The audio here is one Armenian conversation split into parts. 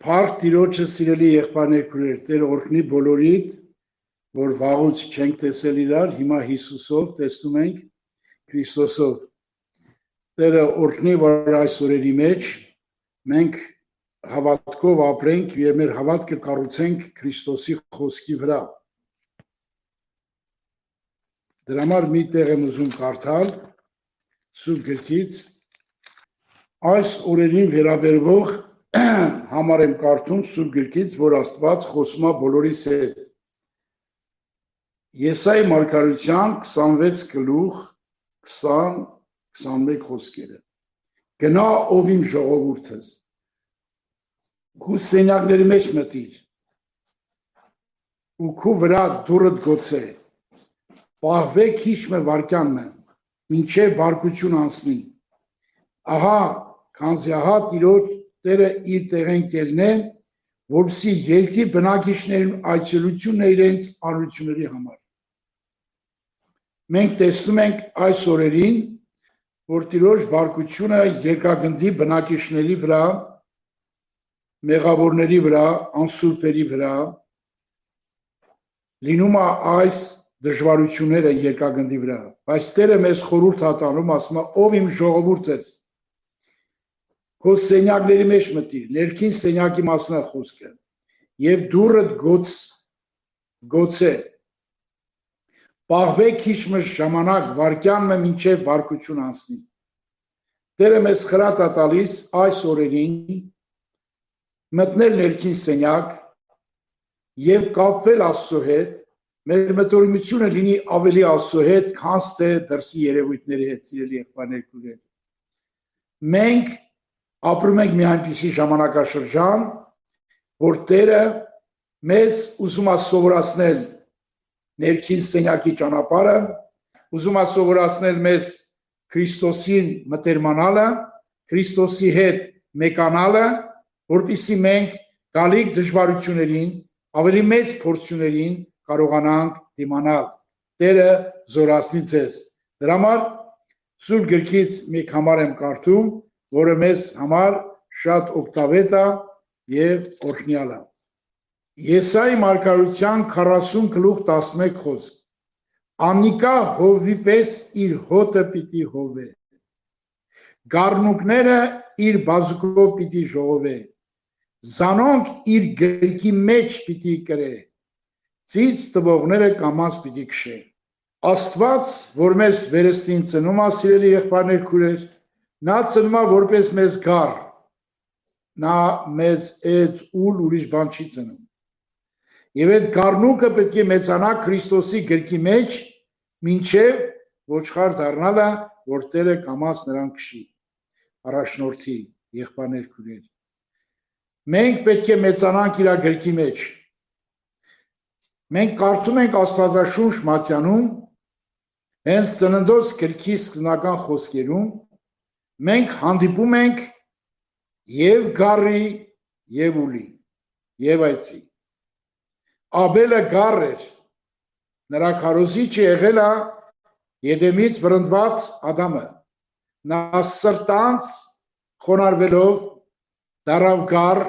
Փառք Տիրոջը սիրելի եղբայրներ քույրեր, Տեր օրհնի բոլորիդ, որ վաղուց չենք տեսել իրար, հիմա Հիսուսով տեսնում ենք Քրիստոսով։ Տերը օրհնի, որ այս օրերի մեջ մենք հավատքով ապրենք եւ մեր հավատքը կառուցենք Քրիստոսի խոսքի վրա։ Դրա համար մի տեղ եմ ուզում կարդալ Սուրբ գրքից այս օրերին վերաբերող համար եմ կարդում Սուրբ գրքից, որ Աստված խոսում է բոլորիս հետ։ Եսայի մարգարության 26 գլուխ 20-21 խոսքերը։ Գնա ով իմ ժողովուրդս, քու սենյակների մեջ մտիր, ու քու վրա դուռդ գոցե, պահվեք հիշմը վարքյանը, մինչև բարկություն անցնի։ Ահա, քանզի ահա Տիրոջ Տերը իր տեղեն կելնե, որպեսզի երկրի բնակիչներին այցելությունն է իրենց անությունների համար։ Մենք տեսնում ենք այս օրերին, որ Տիրոջ բարկությունը երկրագնդի բնակիչների վրա, մեղավորների վրա, անսուրբերի վրա լինում է այս դժվարությունները երկրագնդի վրա, բայց Տերը մեզ խորհուրդ է տանում, ասում է, ով իմ ժողովուրդս, քո սենյակների մեջ մտիր, ներքին սենյակի մասն է խոսքը, եւ դուռդ գոցե, պահվեք հիշմը ժամանակ վարքյանը մինչև բարկություն անցնի։ Տերը մեզ խրատ է տալիս այս օրերին մտնել ներքին սենյակ եւ կապվել Աստծո հետ, մեր մտորիմությունը լինի ավելի Աստծո հետ, քան թե դրսի երևույթների հետ, սիրելի եղբայրներ քույրեր։ Մենք ապրում ենք մի այնպիսի ժամանակաշրջան, որ Տերը մեզ ուզում է սովորացնել ներքին սենյակի ճանապարհը, ուզում է սովորացնել մեզ Քրիստոսին մտերմանալը, Քրիստոսի հետ մեկանալը, որպեսզի մենք գալիք դժվարություններին, ավելի մեծ փորձություններին կարողանանք դիմանալ։ Տերը զորացնի ձեզ։ Դրա համար Սուրբ գրքից մի համար եմ կարդում, որը մեզ համար շատ օգտավետ է եւ օրհնյալ է։ Եսայի մարգարության 40 գլուխ 11 խոսք։ Անիկա հովվի պես իր հոտը պիտի հովե, գառնուկները իր բազուկով պիտի ժողովե, զանոնք իր գրքի մեջ պիտի կրե, ծից տվողները կամաց պիտի քշե։ Աստված, որ մեզ վերստին ծնում է, սիրելի եղբայրներ քույրեր, նա ծնում է որպես մեզ գառ, նա մեզ էծ ուլ ուրիշ բան չի ծնում։ Եվ այդ գառնուկը պետք է մեծանա Քրիստոսի գրքի մեջ, մինչև ոչխար դառնալը, որ Տերը կամաց նրան քշի, առաջնորդի, եղբայրներ քույրեր։ Մենք պետք է մեծանանք իր գրքի մեջ։ Մենք կարդում ենք Աստվածաշունչ Մատթեանում, հենց Ծննդոց գրքի սկզբնական խոսքերում, մենք հանդիպում ենք եւ գառի եւ ուլի եւ այծի։ Աբելը գառ էր, նրա քարոզիչը եղել է Եդեմից վրընդված Ադամը։ Նա սրտանց խոնարհվելով դառավ գառ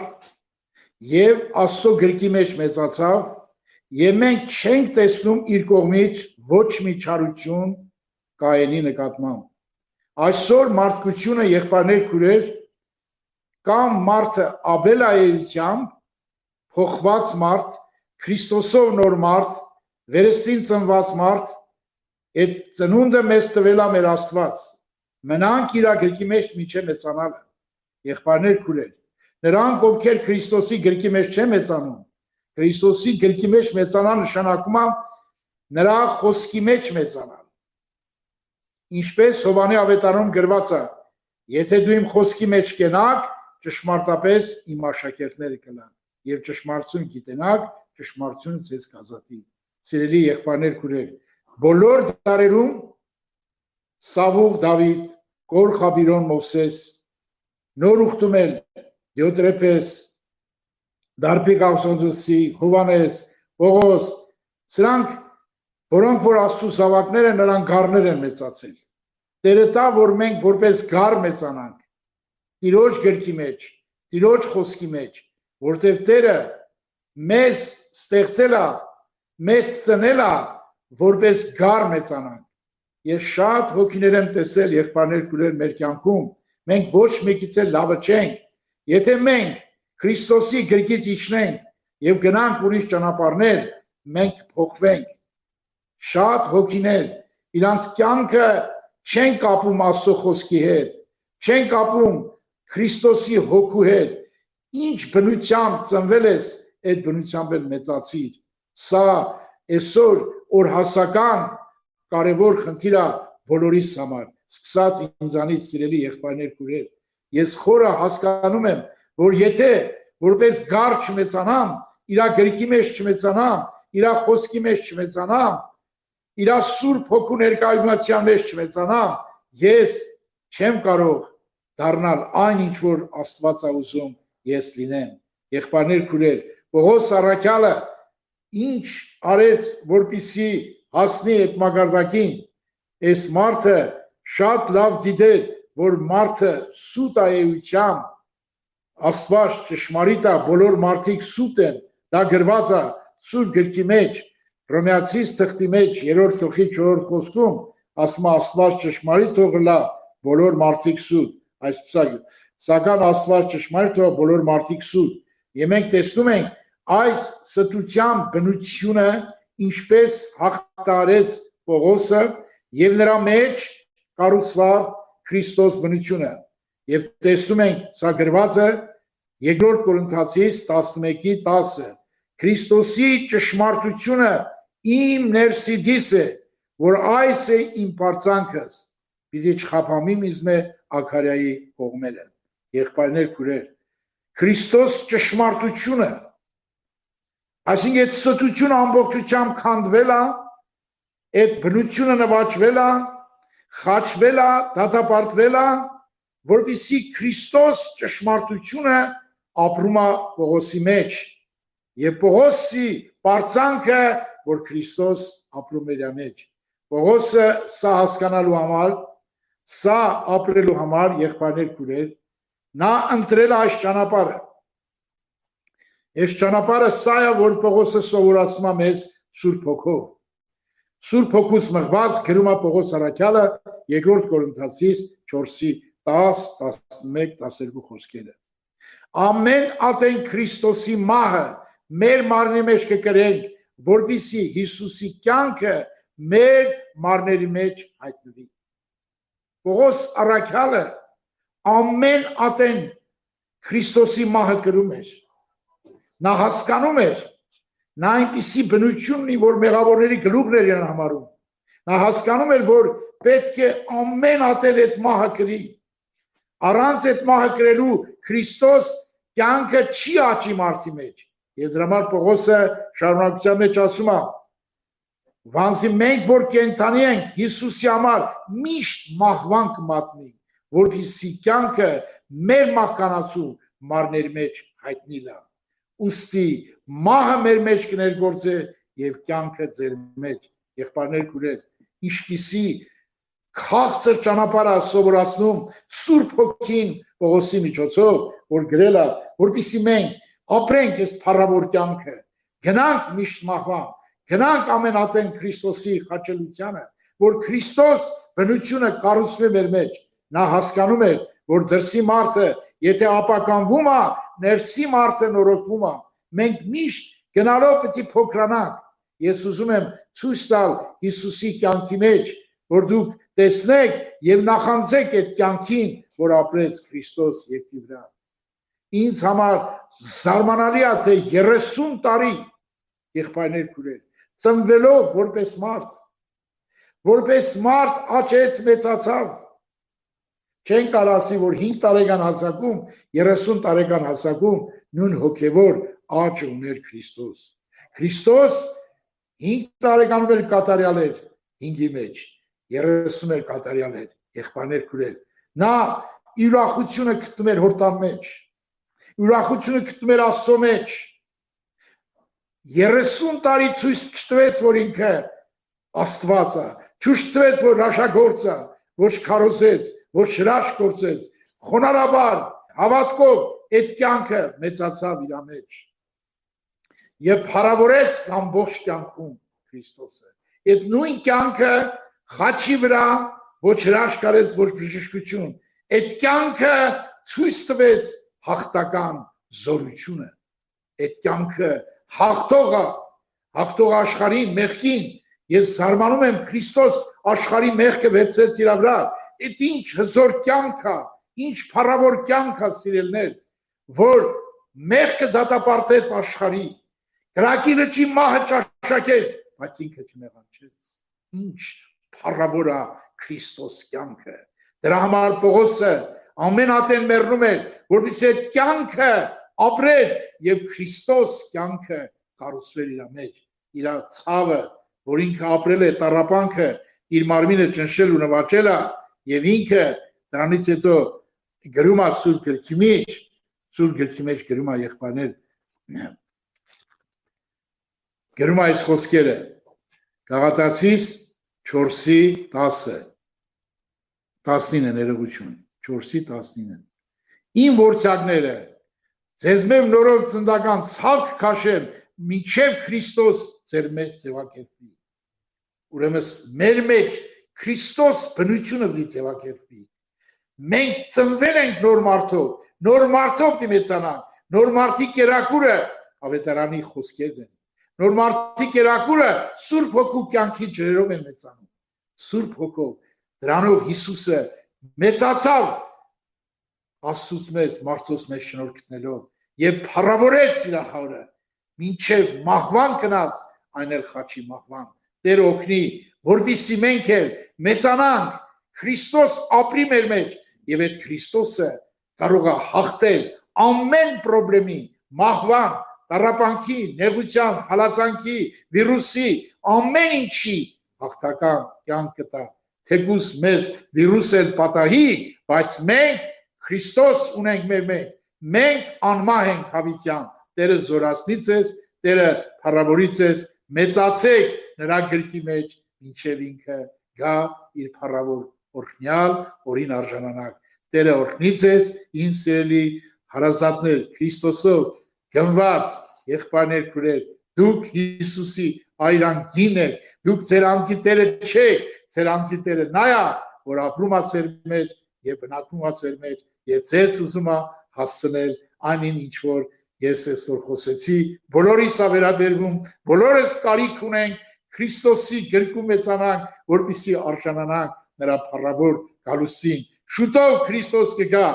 եւ Աստծո գրքի մեջ մեծացավ, եւ մենք չենք տեսնում իր կողմից ոչ մի չարություն Կայենի նկատմամբ։ Այսօր մարդկությունը եղբայրներ քույրեր կամ մարդը Աբելայությամբ փոխված մարդ, Քրիստոսով նոր մարդ, վերստին ծնված մարդ, այդ ծնունդը մեզ տվել է մեր Աստված։ Մնանք իր գրքի մեջ մինչև մեծանալը։ Եղբայրներ քույրեր, նրանք ովքեր Քրիստոսի գրքի մեջ չեն մեծանում, Քրիստոսի գրքի մեջ մեծանալ նշանակում է նրա խոսքի մեջ մեծանալ։ Ինչպես Հովհաննես ավետարանում գրված է, եթե դու իմ խոսքի մեջ կենաք, ճշմարտապես իմ աշակերտները կլան, եւ ճշմարտություն գիտենաք, ճշմարտությունը ձեզ կազատի։ Սիրելի եղբայրներ քույրեր, բոլոր դարերում Սավուղ Դավիթ, Կոր Խաբիրոն Մովսես, նոր ուխտումել Դիոտրեփես, Դարբիկ Աղսոնձոսի, Հովհաննես, Պողոս, սրանք, որոնք որ Աստծո զավակները, նրանք գառներ են մեծացել։ Տերը տա, որ մենք որպես գառ մեծանանք, Տիրոջ գրքի մեջ, Տիրոջ խոսքի մեջ, որտեղ Տերը մեզ ստեղծել է, մեզ ծնել է, որպես գար մեծանանք։ Ես շատ հոգիներ եմ տեսել եղբայրներ քույրեր մեր կյանքում, մենք ոչ մեկից էլ լավը չենք, եթե մենք Քրիստոսի գրկից իջնենք եւ գնանք ուրիշ ճանապարհներ, մենք փոխվենք։ Շատ հոգիներ իրանց կյանքը չեն կապում Աստծո խոսքի հետ, չեն կապում Քրիստոսի հոգու հետ, ինչ բնությամբ ծնվել ես, այդ բնությամբ էլ մեծացիր։ Սա այսօր օրհասական կարևոր խնդիր է բոլորիս համար, սկսած ինձանից սիրելի եղբայրներ քույրեր։ Ես խորը հասկանում եմ, որ եթե որպես գար չմեծանամ, իր գրքի մեջ չմեծանամ, իր խոսքի մեջ չմեծանամ, իր սուրբ հոգու ներկայության մեջ չմեծանամ, ես չեմ կարող դառնալ այն ինչ որ Աստված է ուզում ես լինեմ։ Եղբայրներ քույրեր, Պողոս առաքյալը ինչ արեց, որպեսզի հասնի այդ մակարդակին, այս մարդը շատ լավ գիտեր, որ մարդը սուտ է էությամբ, Աստված ճշմարիտ է, բոլոր մարդիկ սուտ են, դա գրված է Սուրբ գրքի մեջ, Հռոմեացիս թղթի մեջ 3-րդ գլխի 4-րդ խոսքում, ասում է Աստված ճշմարիտ թողնա, բոլոր մարդիկ սուտ, այսպես է, սակայն Աստված ճշմարիտ թողնա, բոլոր մարդիկ սուտ։ Եվ մենք տեսնում ենք այս ստության բնությունը ինչպես հաղթարեց Պողոսը եւ նրա մեջ կառուցվավ Քրիստոս բնությունը։ Եվ տեսնում ենք, սա գրված է 2 Կորինթացիս 11:10, Քրիստոսի ճշմարտությունը իմ ներսիդիս է, որ այս է իմ պարծանքս, պիտի չխափամիմ իզմե Աքարիայի կողմերը։ Եղբայրներ քույրեր, Քրիստոս ճշմարտությունը, այսինքն այդ ստությունը ամբողջությամբ քանդվել է, այդ բնությունը նվաճվել է, խաչվել է, դատապարտվել է, որպեսզի Քրիստոս ճշմարտությունը ապրում է Պողոսի մեջ, եւ Պողոսի պարծանքը, որ Քրիստոս ապրում է իր մեջ։ Պողոսը սա հասկանալու համար, սա ապրելու համար, եղբայրներ քույրեր, նա ընտրել է այս ճանապարհը։ Այս ճանապարհը սա է, որ Պողոսը սովորացնում է մեզ Սուրբ Հոգով։ Սուրբ Հոգուց մղված գրում է Պողոս առաքյալը 2 Կորինթացիս 4:10, 11, 12 խոսքերը։ Ամեն ատեն Քրիստոսի մահը մեր մարմնի մեջ կկրենք, որպեսզի Հիսուսի կյանքը մեր մարմների մեջ հայտնվի։ Պողոս առաքյալը ամեն ատեն Քրիստոսի մահը կրում էր։ Նա հասկանում էր, նա այնպիսի բնություն ունի, որ մեղավորների գլուխներ են համարում։ Նա հասկանում էր, որ պետք է ամեն ատեն այդ մահը կրի։ Առանց այդ մահը կրելու Քրիստոս կյանքը չի աճի մարդի մեջ։ Եվ դրա համար Պողոսը շարունակության մեջ ասում է. Վանսի մենք որ կենդանի ենք Հիսուսի համար միշտ մահվան կմատնենք, որպեսզի կյանքը մեր մահկանացու մարմների մեջ հայտնի լա։ Ուստի մահը մեր մեջ կներգործե եւ կյանքը ձեր մեջ։ Եղբայրներ քույրեր, ինչպիսի քաղցր ճանապարհ է սովորացնում Սուրբ Հոգին Պողոսի միջոցով, որ գրել է, որպեսզի մենք ապրենք այս փառավոր կյանքը, գնանք միշտ մահվան, գնանք ամեն ատեն Քրիստոսի խաչելությանը, որ Քրիստոս բնությունը կառուցվում է մեր մեջ։ Նա հասկանում էր, որ դրսի մարդը, եթե ապականվում է, ներսի մարդը նորոգվում է։ Մենք միշտ գնալով պետք է փոքրանանք։ Ես ուզում եմ ցույց տալ Հիսուսի կյանքի մեջ, որ դուք տեսնեք եւ նախանձեք այդ կյանքին, որ ապրեց Քրիստոս երկրի վրա։ Ինձ համար զարմանալի է, թե 30 տարի եղբայրներ քույրեր, ծնվելով որպես մարդ աճեց, մեծացավ։ Չեն կարող ասի, որ 5 տարեկան հասակում, 30 տարեկան հասակում նույն հոգևոր աճը ուներ Քրիստոս։ Քրիստոս 5 տարեկանում էլ կատարյալ էր 5-ի մեջ, 30 էլ կատարյալ էր, եղբայրներ քույրեր։ Նա ուրախությունը գտնում էր հորտան մեջ, ուրախությունը գտնում էր Աստծո մեջ։ 30 տարի ցույց չտվեց, որ ինքը Աստված է, ցույց տվեց, որ հաշագործ է, ոչ քարոզեց, ոչ հրաշք գործեց, խոնարհաբար, հավատքով այդ կյանքը մեծացավ իր մեջ եւ փառավորեց ամբողջ կյանքում Քրիստոսը այդ նույն կյանքը խաչի վրա ոչ հրաշքարեց ոչ բժշկություն այդ կյանքը ցույց տվեց հաղթական զորությունը այդ կյանքը հաղթող աշխարհին մեղքին ես զարմանում եմ Քրիստոս աշխարհի մեղքը վերցրեց իր վրա այդ ինչ հզոր կյանք է ինչ փառավոր կյանք է սիրելներ որ մեղքը դատապարտեց աշխարհի կրակի լճի մահը ճաշակեց բայց ինքը չմեղանչեց ինչ փառավոր է Քրիստոս կյանքը դրա համար Պողոսը ամեն ատեն մեռնում էր որպեսզի այդ կյանքը ապրեր եւ Քրիստոս կյանքը կառուցվեր իր մեջ իր ցավը որ ինքը ապրել է տառապանքը իր մարմինը ճնշել ու նվաճել է եւ ինքը դրանից հետո գրում է Սուրբ Գրքի մեջ գրում է եղբայրներ գրում է այս խոսքերը Գաղատացիս 4:10 ներողություն 4:19 Իմ ворցակները ձեզ մեծ նորով ծնդական ցավք քաշեմ մինչև Քրիստոս ձեր մեջ ձևակերպվի ուրեմն մեր մեջ Քրիստոս բնությունը ձևակերպվի մենք ծնվել ենք նոր մարդով դիմեցանանք նոր մարդի կերակուրը ավետարանի խոսքերն են նոր մարդի կերակուրը Սուրբ Հոգու կյանքի ջրերով են մեծանում Սուրբ Հոգով դրանով Հիսուսը մեծացավ Աստծուց մեզ մարդոց մեզ շնորհ գտնելով եւ փառավորեց իր հորը մինչև մահվան գնաց այն էլ խաչի մահվան Տեր օգնի որպեսզի մենք էլ մեծանանք Քրիստոս ապրի մեր մեջ եւ այդ Քրիստոսը կարող է հաղթել ամեն խնդրի մահվան տառապանքի նեղության հալածանքի վիրուսի ամեն ինչի հաղթական կյանք տա թեկուզ մեզ վիրուսը պատահի բայց մենք Քրիստոս ունենք մեր մեջ մենք անմահ ենք հավիտյան Տերը զորացնի ձեզ Տերը փառավորի ձեզ մեծացեք նրա գրքի մեջ ինչև ինքը գա իր փառավոր օրհնյալ օրին արժանանակ Տերը օրհնի ձեզ իմ սիրելի հարազատներ Քրիստոսով գնված եղբայրներ քուրեր դուք Հիսուսի այրանգին եք դուք ձեր անձի Տերը չեք ձեր անձի Տերը նա է որ ապրում է ձեր մեջ եւ բնակվում է ձեր մեջ եւ ձեզ ուզում է հասցնել այնին ինչ որ ես այսօր խոսեցի բոլորիս է վերաբերվում բոլորս կարիք ունենք Քրիստոսի գրկում մեծանանք որպեսզի արժանանանք նրա փառավոր գալուստին շուտով Քրիստոս կգա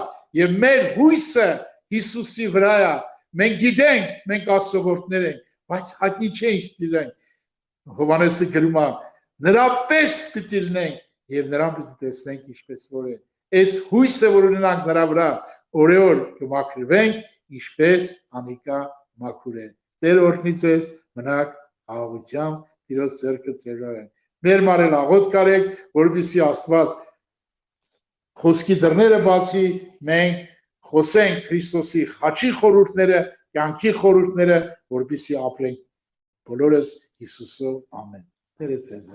եւ մեր հույսը Հիսուսի վրա է մենք գիտենք մենք Աստծո որդներ ենք բայց հայտնի չէ ինչ դիլենք Հովհաննեսը գրում է նրա պես պիտի լինենք եւ նրան պիտի տեսնենք ինչպես որ է այս հույսը որ ունենանք նրա վրա օրեօր կմաքրվենք ինչպես անիկա մաքուր է Տեր օրհնի ձեզ մնաք աղությամբ Տիրոջ ձեռքը ձեր վրա մեր մարել աղոտ կարեք որպեսզի Աստված խոսքի դռները բացի մենք խոսենք Քրիստոսի խաչի խորհուրդները կյանքի խորհուրդները որպեսզի ապրենք բոլորս Հիսուսով ամեն Տերը ձեզ